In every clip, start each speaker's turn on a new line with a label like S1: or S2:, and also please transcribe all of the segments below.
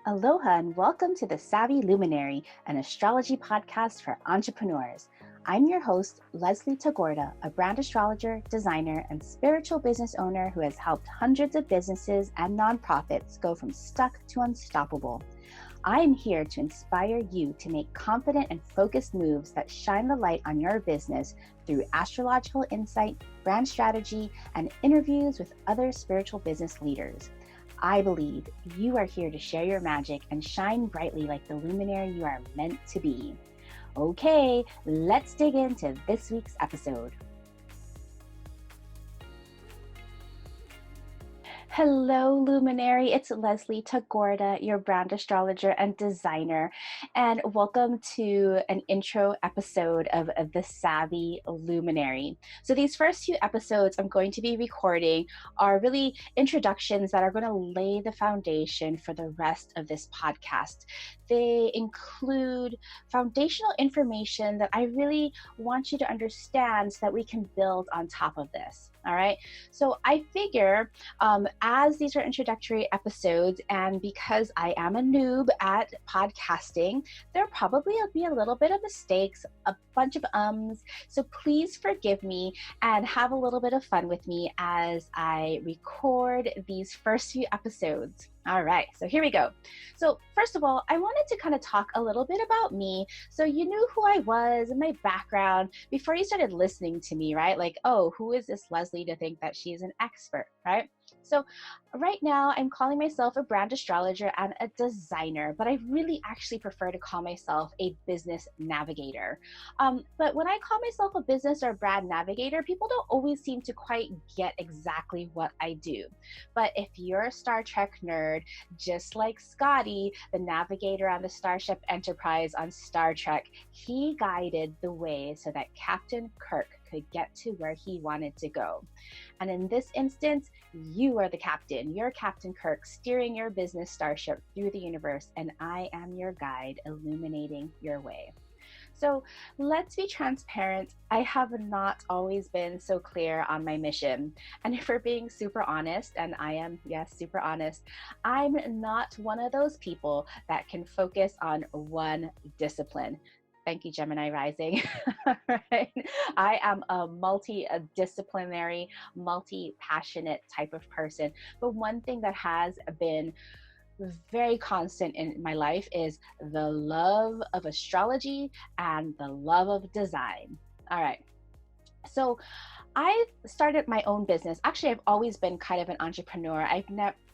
S1: Aloha and welcome to the Savvy Luminary, an astrology podcast for entrepreneurs. I'm your host, Leslie Tagorda, a brand astrologer, designer, and spiritual business owner who has helped hundreds of businesses and nonprofits go from stuck to unstoppable. I am here to inspire you to make confident and focused moves that shine the light on your business through astrological insight, brand strategy, and interviews with other spiritual business leaders. I believe you are here to share your magic and shine brightly like the luminary you are meant to be. Okay, let's dig into this week's episode. Hello, Luminary. It's Leslie Tagorda, your brand astrologer and designer, and welcome to an intro episode of the Savvy Luminary. So these first few episodes I'm going to be recording are really introductions that are going to lay the foundation for the rest of this podcast. They include foundational information that I really want you to understand so that we can build on top of this. All right. So I figure as these are introductory episodes, and because I am a noob at podcasting, there probably will be a little bit of mistakes, a bunch of ums. So please forgive me and have a little bit of fun with me as I record these first few episodes. All right, so here we go. So first of all, I wanted to kind of talk a little bit about me. So you knew who I was and my background before you started listening to me, right? Like, oh, who is this Leslie to think that she's an expert, right? So right now I'm calling myself a brand astrologer and a designer, but I really actually prefer to call myself a business navigator. But when I call myself a business or brand navigator, people don't always seem to quite get exactly what I do. But if you're a Star Trek nerd, just like Scotty, the navigator on the Starship Enterprise on Star Trek, he guided the way so that Captain Kirk could get to where he wanted to go. And in this instance, you are the captain. You're Captain Kirk, steering your business starship through the universe, and I am your guide, illuminating your way. So let's be transparent. I have not always been so clear on my mission. And if we're being super honest, and I am, yes, super honest, I'm not one of those people that can focus on one discipline. Thank you, Gemini rising. Right? I am a multidisciplinary, multi-passionate type of person. But one thing that has been very constant in my life is the love of astrology and the love of design. All right. So I started my own business. Actually, I've always been kind of an entrepreneur.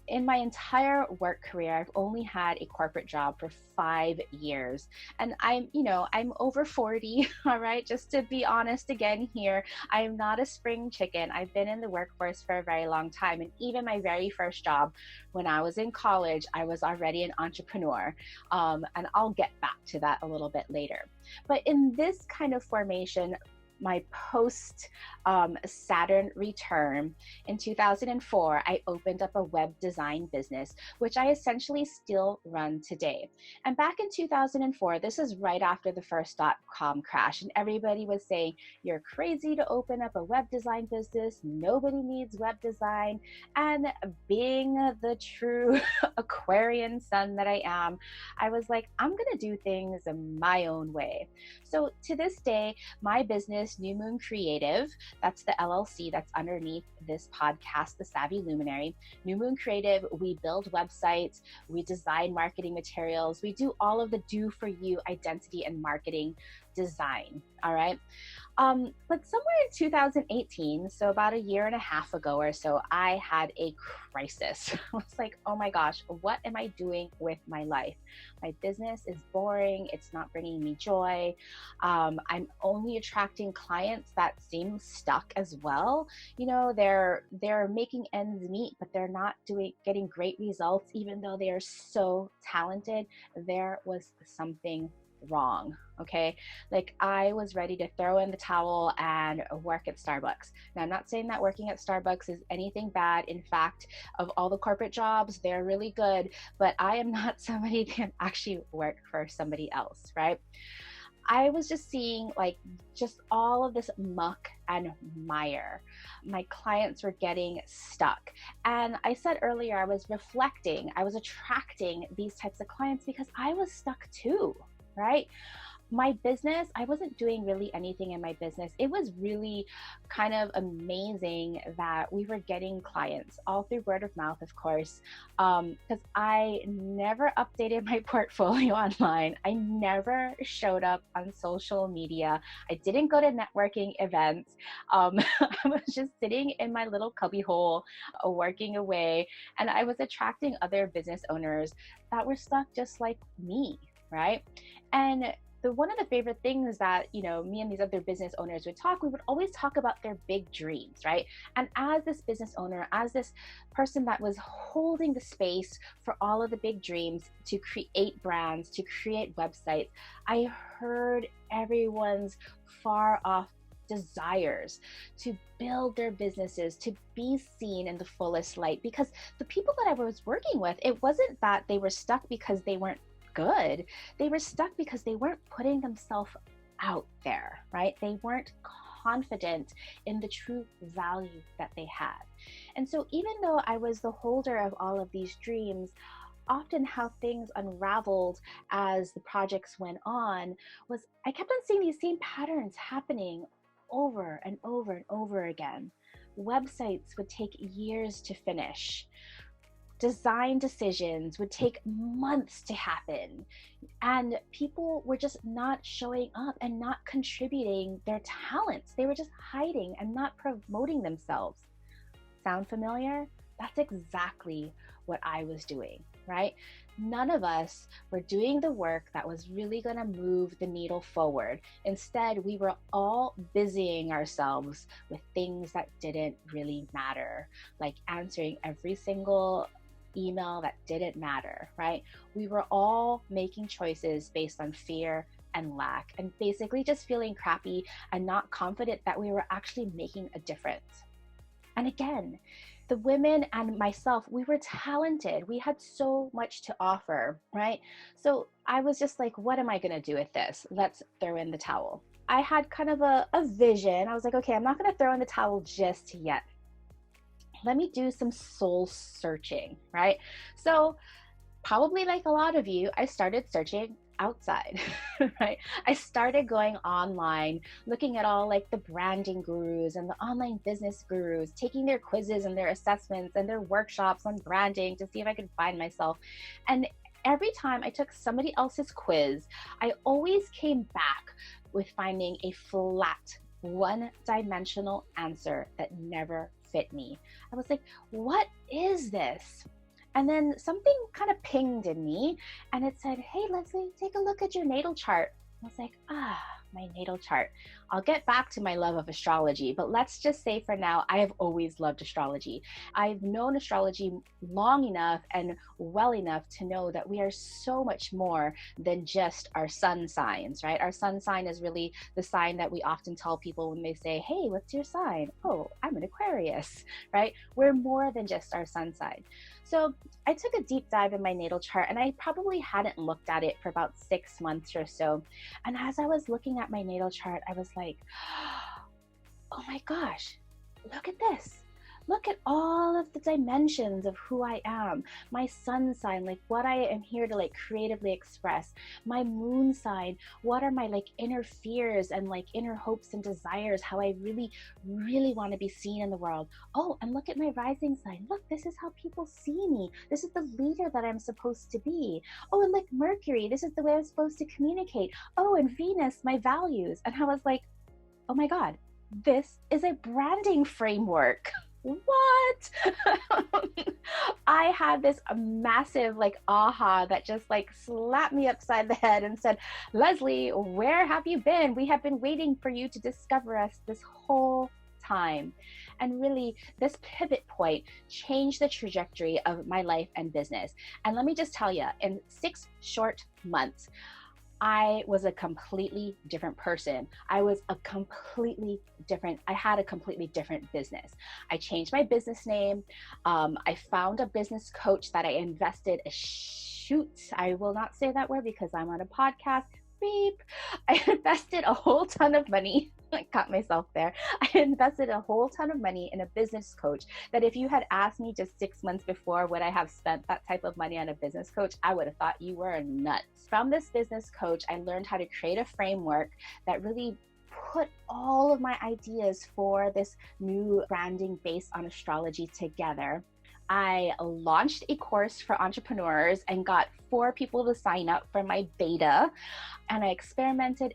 S1: In my entire work career, I've only had a corporate job for 5 years. And I'm over 40, all right? Just to be honest again here, I'm not a spring chicken. I've been in the workforce for a very long time. And even my very first job, when I was in college, I was already an entrepreneur. And I'll get back to that a little bit later. But in this kind of formation, my post Saturn return in 2004, I opened up a web design business, which I essentially still run today. And back in 2004, this is right after the first .com crash, and everybody was saying, you're crazy to open up a web design business. Nobody needs web design. And being the true Aquarian sun that I am, I was like, I'm going to do things my own way. So to this day, my business, New Moon Creative, that's the LLC that's underneath this podcast, the Savvy Luminary. New Moon Creative, we build websites, we design marketing materials, we do all of the do for you identity and marketing design. All right. But somewhere in 2018, so about a year and a half ago or so, I had a crisis. I was like, oh my gosh, what am I doing with my life? My business is boring. It's not bringing me joy. I'm only attracting clients that seem stuck as well. You know, they're making ends meet, but they're not getting great results, even though they are so talented. There was something wrong. Okay. Like I was ready to throw in the towel and work at Starbucks. Now, I'm not saying that working at Starbucks is anything bad. In fact, of all the corporate jobs, they're really good, but I am not somebody that can actually work for somebody else, right? I was just seeing like just all of this muck and mire. My clients were getting stuck. And I said earlier, I was reflecting, I was attracting these types of clients because I was stuck too, right? My business, I wasn't doing really anything in my business. It was really kind of amazing that we were getting clients all through word of mouth, of course, because I never updated my portfolio online. I never showed up on social media. I didn't go to networking events. I was just sitting in my little cubbyhole, working away, and I was attracting other business owners that were stuck just like me, right? And one of the favorite things that, me and these other business owners would talk, we would always talk about their big dreams, right? And as this business owner, as this person that was holding the space for all of the big dreams to create brands, to create websites, I heard everyone's far off desires to build their businesses, to be seen in the fullest light. Because the people that I was working with, it wasn't that they were stuck because they weren't good. They were stuck because they weren't putting themselves out there, right? They weren't confident in the true value that they had. And so even though I was the holder of all of these dreams, often how things unraveled as the projects went on was I kept on seeing these same patterns happening over and over and over again. Websites would take years to finish. Design decisions would take months to happen, and people were just not showing up and not contributing their talents. They were just hiding and not promoting themselves. Sound familiar? That's exactly what I was doing, right? None of us were doing the work that was really going to move the needle forward. Instead, we were all busying ourselves with things that didn't really matter, like answering every single email that didn't matter, right? We were all making choices based on fear and lack, and basically just feeling crappy and not confident that we were actually making a difference. And again, the women and myself, we were talented. We had so much to offer, right? So I was just like, what am I going to do with this? Let's throw in the towel. I had kind of a vision. I was like, okay, I'm not going to throw in the towel just yet. Let me do some soul searching, right? So probably like a lot of you, I started searching outside, right? I started going online, looking at all like the branding gurus and the online business gurus, taking their quizzes and their assessments and their workshops on branding to see if I could find myself. And every time I took somebody else's quiz, I always came back with finding a flat, one-dimensional answer that never fit me. I was like, what is this? And then something kind of pinged in me and it said, hey, Leslie, take a look at your natal chart. I was like, my natal chart. I'll get back to my love of astrology, but let's just say for now, I have always loved astrology. I've known astrology long enough and well enough to know that we are so much more than just our sun signs, right? Our sun sign is really the sign that we often tell people when they say, hey, what's your sign? Oh, I'm an Aquarius, right? We're more than just our sun sign. So I took a deep dive in my natal chart and I probably hadn't looked at it for about 6 months or so. And as I was looking at my natal chart, I was like, oh my gosh, look at this. Look at all of the dimensions of who I am. My sun sign, like what I am here to like creatively express. My moon sign, what are my like inner fears and like inner hopes and desires, how I really, really want to be seen in the world. Oh, and look at my rising sign. Look, this is how people see me. This is the leader that I'm supposed to be. Oh, and like Mercury, this is the way I'm supposed to communicate. Oh, and Venus, my values. And I was like, oh my God, this is a branding framework. What? I had this massive like aha that just like slapped me upside the head and said, Leslie, where have you been? We have been waiting for you to discover us this whole time. And really, this pivot point changed the trajectory of my life and business. And let me just tell you, in 6 short months, I was a completely different person. I had a completely different business. I changed my business name. I found a business coach that I invested I will not say that word because I'm on a podcast, beep. I invested a whole ton of money. I caught myself there. I invested a whole ton of money in a business coach that if you had asked me just 6 months before, would I have spent that type of money on a business coach? I would have thought you were nuts. From this business coach, I learned how to create a framework that really put all of my ideas for this new branding based on astrology together. I launched a course for entrepreneurs and got 4 people to sign up for my beta. And I experimented.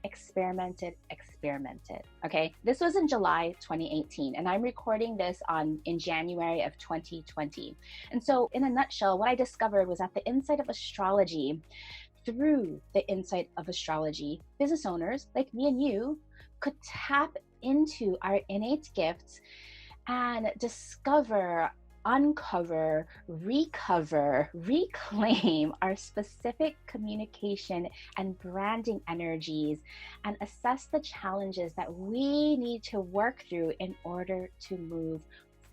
S1: Okay, this was in July 2018, and I'm recording this in January of 2020. And so in a nutshell, what I discovered was that the insight of astrology, through the insight of astrology, business owners like me and you could tap into our innate gifts and discover, uncover, recover, reclaim our specific communication and branding energies and assess the challenges that we need to work through in order to move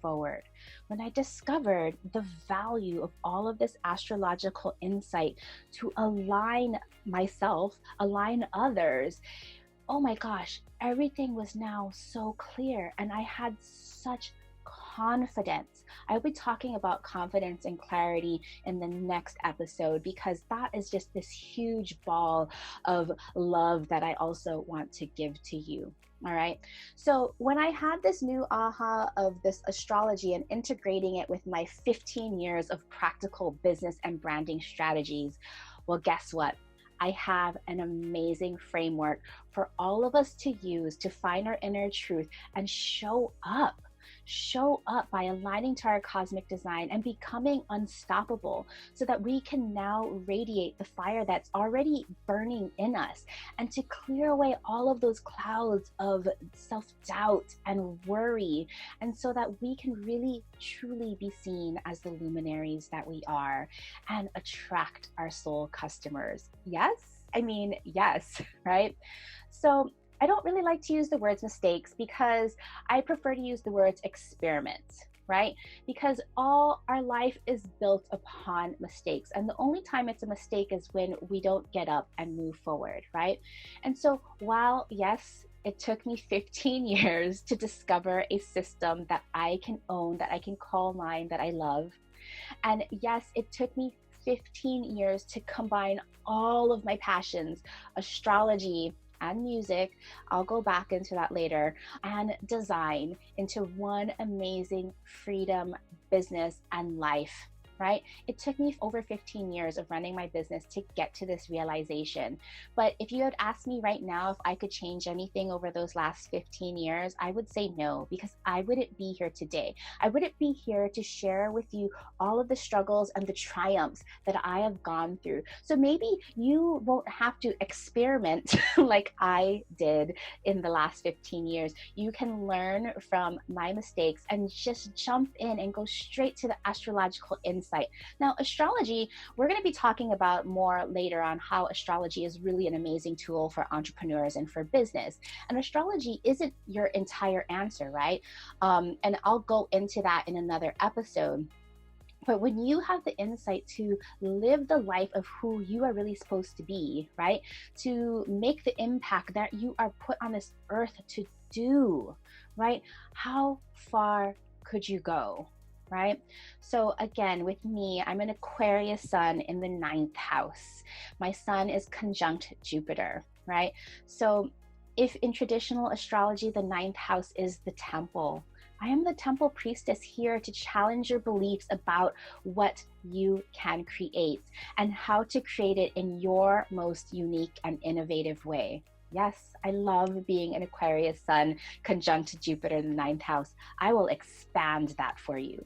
S1: forward. When I discovered the value of all of this astrological insight to align myself, align others, oh my gosh, everything was now so clear, and I had such confidence. I'll be talking about confidence and clarity in the next episode because that is just this huge ball of love that I also want to give to you. All right. So when I had this new aha of this astrology and integrating it with my 15 years of practical business and branding strategies, well, guess what? I have an amazing framework for all of us to use to find our inner truth and show up by aligning to our cosmic design and becoming unstoppable so that we can now radiate the fire that's already burning in us and to clear away all of those clouds of self-doubt and worry, and so that we can really truly be seen as the luminaries that we are and attract our soul customers. Yes? I mean, yes, right? So I don't really like to use the words mistakes because I prefer to use the words experiments, right? Because all our life is built upon mistakes. And the only time it's a mistake is when we don't get up and move forward, right? And so while, yes, it took me 15 years to discover a system that I can own, that I can call mine, that I love. And yes, it took me 15 years to combine all of my passions, astrology, and music, I'll go back into that later, and design into one amazing freedom, business, and life, right? It took me over 15 years of running my business to get to this realization. But if you had asked me right now if I could change anything over those last 15 years, I would say no, because I wouldn't be here today. I wouldn't be here to share with you all of the struggles and the triumphs that I have gone through. So maybe you won't have to experiment like I did in the last 15 years. You can learn from my mistakes and just jump in and go straight to the astrological insight. Now, astrology, we're going to be talking about more later on how astrology is really an amazing tool for entrepreneurs and for business. And astrology isn't your entire answer, right? And I'll go into that in another episode. But when you have the insight to live the life of who you are really supposed to be, right? To make the impact that you are put on this earth to do, right? How far could you go? Right? So again, with me, I'm an Aquarius sun in the 9th house. My sun is conjunct Jupiter, right? So if in traditional astrology, the 9th house is the temple, I am the temple priestess here to challenge your beliefs about what you can create and how to create it in your most unique and innovative way. Yes, I love being an Aquarius sun conjunct Jupiter in the 9th house. I will expand that for you.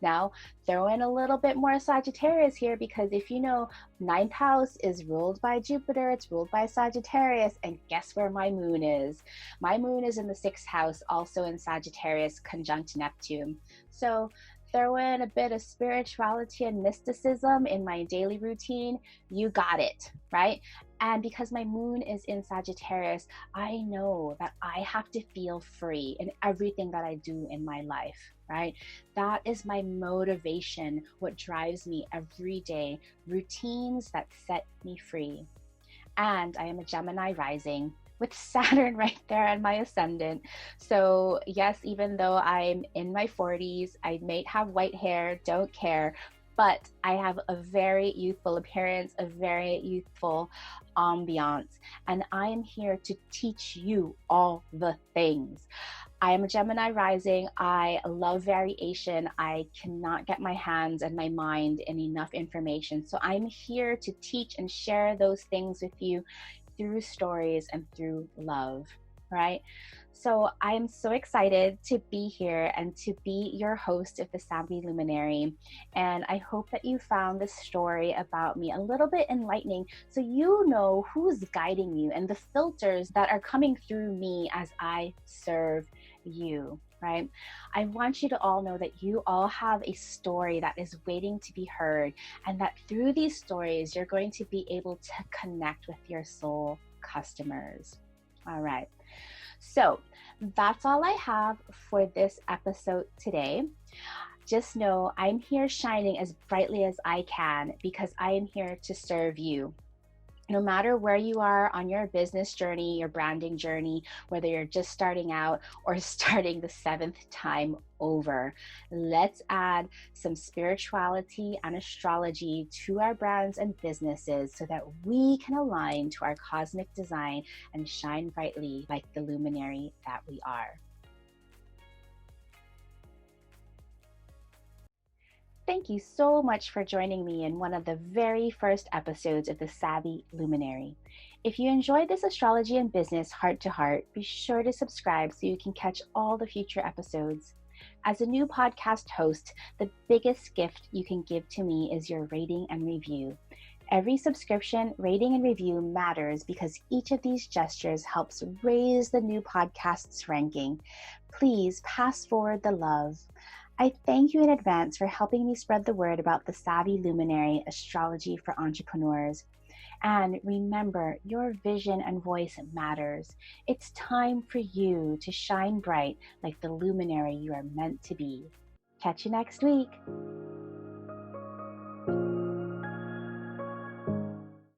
S1: Now, throw in a little bit more Sagittarius here, because if you know, 9th house is ruled by Jupiter, it's ruled by Sagittarius, and guess where my moon is? My moon is in the 6th house, also in Sagittarius conjunct Neptune. So throw in a bit of spirituality and mysticism in my daily routine, you got it, right? And because my moon is in Sagittarius, I know that I have to feel free in everything that I do in my life, right? That is my motivation, what drives me every day, routines that set me free. And I am a Gemini rising with Saturn right there and my ascendant. So, yes, even though I'm in my 40s, I may have white hair, don't care, but I have a very youthful appearance, a very youthful ambiance, and I am here to teach you all the things. I am a Gemini rising. I love variation. I cannot get my hands and my mind in enough information. So I'm here to teach and share those things with you through stories and through love, right? So I am so excited to be here and to be your host of the Savvy Luminary. And I hope that you found this story about me a little bit enlightening so you know who's guiding you and the filters that are coming through me as I serve you, right? I want you to all know that you all have a story that is waiting to be heard, and that through these stories, you're going to be able to connect with your soul customers. All right. So that's all I have for this episode today. Just know I'm here shining as brightly as I can because I am here to serve you. No matter where you are on your business journey, your branding journey, whether you're just starting out or starting the 7th time over, let's add some spirituality and astrology to our brands and businesses so that we can align to our cosmic design and shine brightly like the luminary that we are. Thank you so much for joining me in one of the very first episodes of the Savvy Luminary. If you enjoyed this astrology and business heart to heart, be sure to subscribe so you can catch all the future episodes. As a new podcast host, the biggest gift you can give to me is your rating and review. Every subscription, rating, and review matters because each of these gestures helps raise the new podcast's ranking. Please pass forward the love. I thank you in advance for helping me spread the word about the Savvy Luminary Astrology for Entrepreneurs. And remember, your vision and voice matters. It's time for you to shine bright like the luminary you are meant to be. Catch you next week.